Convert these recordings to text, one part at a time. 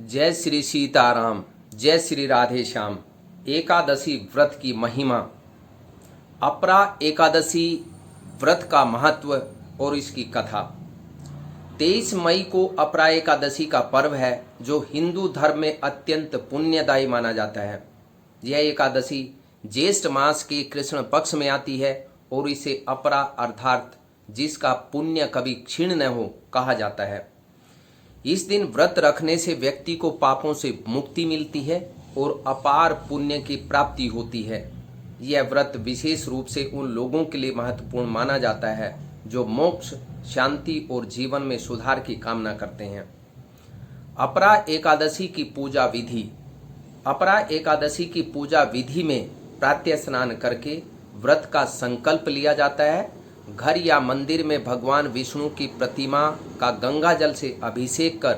जय श्री सीताराम, जय श्री राधे श्याम। एकादशी व्रत की महिमा। अपरा एकादशी व्रत का महत्व और इसकी कथा। 23 मई को अपरा एकादशी का पर्व है, जो हिंदू धर्म में अत्यंत पुण्यदायी माना जाता है। यह एकादशी ज्येष्ठ मास के कृष्ण पक्ष में आती है और इसे अपरा अर्थात जिसका पुण्य कभी क्षीण न हो कहा जाता है। इस दिन व्रत रखने से व्यक्ति को पापों से मुक्ति मिलती है और अपार पुण्य की प्राप्ति होती है। यह व्रत विशेष रूप से उन लोगों के लिए महत्वपूर्ण माना जाता है जो मोक्ष, शांति और जीवन में सुधार की कामना करते हैं। अपरा एकादशी की पूजा विधि। अपरा एकादशी की पूजा विधि में प्रातः स्नान करके व्रत का संकल्प लिया जाता है। घर या मंदिर में भगवान विष्णु की प्रतिमा का गंगा जल से अभिषेक कर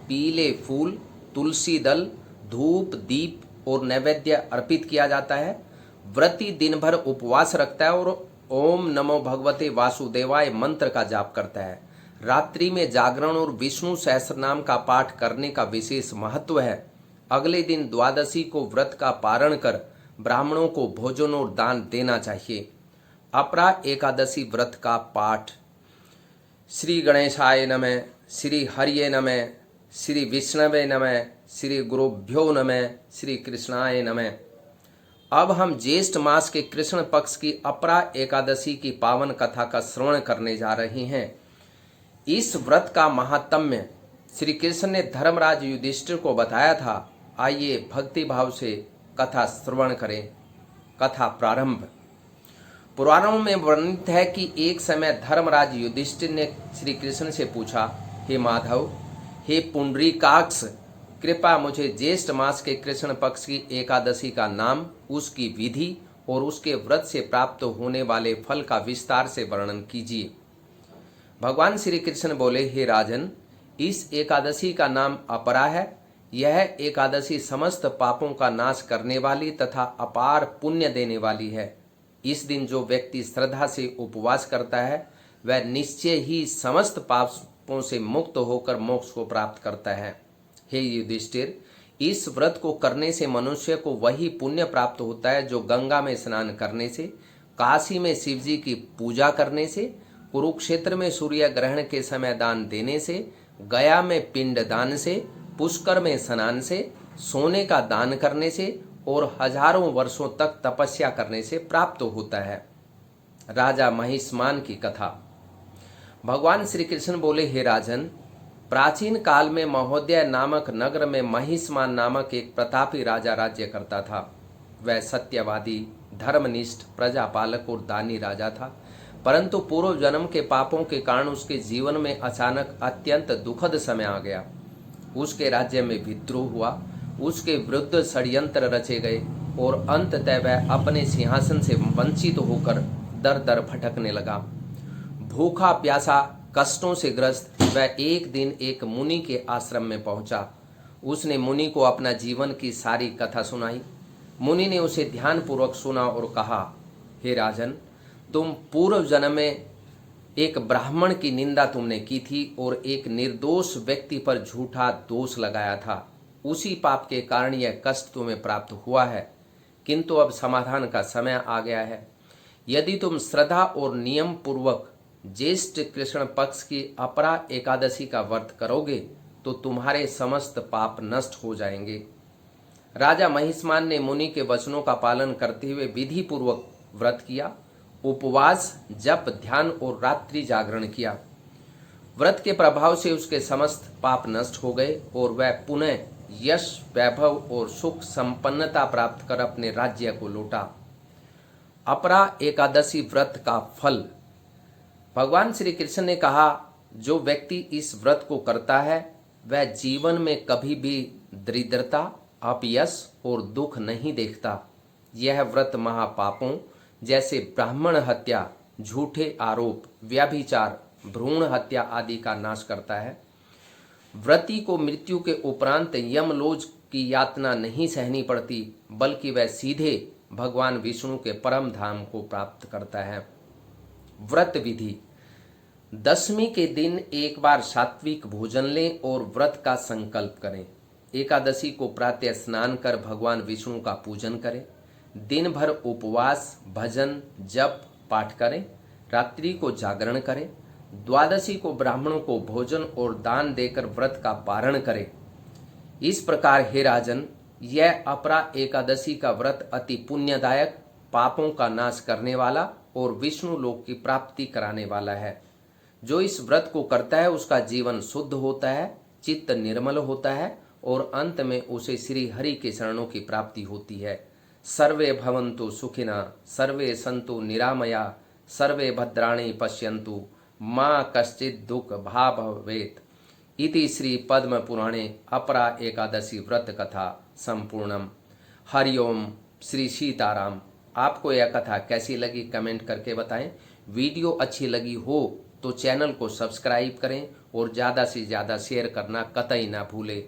पीले फूल, तुलसी दल, धूप, दीप और नैवेद्य अर्पित किया जाता है। व्रती दिन भर उपवास रखता है और ओम नमो भगवते वासुदेवाय मंत्र का जाप करता है। रात्रि में जागरण और विष्णु सहस्रनाम का पाठ करने का विशेष महत्व है। अगले दिन द्वादशी को व्रत का पारण कर ब्राह्मणों को भोजन और दान देना चाहिए। अपरा एकादशी व्रत का पाठ। श्री गणेशाय नमः, श्री हरिये नमः, श्री विष्णवे नमः, श्री गुरुभ्यो नमः, श्री कृष्णाय नमः। अब हम ज्येष्ठ मास के कृष्ण पक्ष की अपरा एकादशी की पावन कथा का श्रवण करने जा रहे हैं। इस व्रत का महात्म्य श्री कृष्ण ने धर्मराज युधिष्ठिर को बताया था। आइए भक्ति भाव से कथा श्रवण करें। कथा प्रारंभ। पुराणों में वर्णित है कि एक समय धर्मराज युधिष्ठिर ने श्री कृष्ण से पूछा, हे माधव, हे पुंडरीकाक्ष, कृपया मुझे ज्येष्ठ मास के कृष्ण पक्ष की एकादशी का नाम, उसकी विधि और उसके व्रत से प्राप्त होने वाले फल का विस्तार से वर्णन कीजिए। भगवान श्री कृष्ण बोले, हे राजन, इस एकादशी का नाम अपरा है। यह एकादशी समस्त पापों का नाश करने वाली तथा अपार पुण्य देने वाली है। इस दिन जो व्यक्ति श्रद्धा से उपवास करता है वह निश्चय ही समस्त पापों से मुक्त होकर मोक्ष को प्राप्त करता है। हे युधिष्ठिर, इस व्रत को करने से मनुष्य को वही पुण्य प्राप्त होता है जो गंगा में स्नान करने से, काशी में शिवजी की पूजा करने से, कुरुक्षेत्र में सूर्य ग्रहण के समय दान देने से, गया में पिंड दान से, पुष्कर में स्नान से, सोने का दान करने से और हजारों वर्षों तक तपस्या करने से प्राप्त होता है। राजा महिष्मान की कथा। भगवान श्री कृष्ण बोले, हे राजन, प्राचीन काल में महोदय नामक नगर में महिष्मान नामक एक प्रतापी राजा राज्य करता था। वह सत्यवादी, धर्मनिष्ठ, प्रजापालक और दानी राजा था, परंतु पूर्व जन्म के पापों के कारण उसके जीवन में अचानक अत्यंत दुखद समय आ गया। उसके राज्य में विद्रोह हुआ, उसके विरुद्ध षड्यंत्र रचे गए और अंततः वह अपने सिंहासन से वंचित होकर दर दर भटकने लगा। भूखा प्यासा, कष्टों से ग्रस्त वह एक दिन एक मुनि के आश्रम में पहुंचा। उसने मुनि को अपना जीवन की सारी कथा सुनाई। मुनि ने उसे ध्यानपूर्वक सुना और कहा, हे राजन, तुम पूर्व जन्म में एक ब्राह्मण की निंदा तुमने की थी और एक निर्दोष व्यक्ति पर झूठा दोष लगाया था। उसी पाप के कारण यह कष्ट तुम्हें प्राप्त हुआ है, किंतु अब समाधान का समय आ गया है। यदि तुम श्रद्धा और नियम पूर्वक ज्येष्ठ कृष्ण पक्ष की अपरा एकादशी का व्रत करोगे तो तुम्हारे समस्त पाप नष्ट हो जाएंगे। राजा महिष्मान ने मुनि के वचनों का पालन करते हुए विधि पूर्वक व्रत किया, उपवास, जप, ध्यान और रात्रि जागरण किया। व्रत के प्रभाव से उसके समस्त पाप नष्ट हो गए और वह पुनः यश, वैभव और सुख संपन्नता प्राप्त कर अपने राज्य को लौटा। अपरा एकादशी व्रत का फल। भगवान श्री कृष्ण ने कहा, जो व्यक्ति इस व्रत को करता है वह जीवन में कभी भी दरिद्रता, अपयश और दुख नहीं देखता। यह व्रत महापापों जैसे ब्राह्मण हत्या, झूठे आरोप, व्यभिचार, भ्रूण हत्या आदि का नाश करता है। व्रती को मृत्यु के उपरांत यमलोक की यातना नहीं सहनी पड़ती, बल्कि वह सीधे भगवान विष्णु के परम धाम को प्राप्त करता है। व्रत विधि। दशमी के दिन एक बार सात्विक भोजन लें और व्रत का संकल्प करें। एकादशी को प्रातः स्नान कर भगवान विष्णु का पूजन करें। दिन भर उपवास, भजन, जप, पाठ करें। रात्रि को जागरण करें। द्वादशी को ब्राह्मणों को भोजन और दान देकर व्रत का पारण करें। इस प्रकार हे राजन, यह अपरा एकादशी का व्रत अति पुण्यदायक, पापों का नाश करने वाला और विष्णु लोक की प्राप्ति कराने वाला है। जो इस व्रत को करता है उसका जीवन शुद्ध होता है, चित्त निर्मल होता है और अंत में उसे श्री हरि के शरणों की प्राप्ति होती है। सर्वे भवन्तु सुखिनः, सर्वे सन्तु निरामया, सर्वे भद्राणि पश्यन्तु, मां कश्चित् दुख भाग् भवेत्। इति श्री पद्म पुराणे अपरा एकादशी व्रत कथा संपूर्णम। हरिओम, श्री सीताराम। आपको यह कथा कैसी लगी कमेंट करके बताएं। वीडियो अच्छी लगी हो तो चैनल को सब्सक्राइब करें और ज़्यादा से ज़्यादा शेयर करना कतई ना भूलें।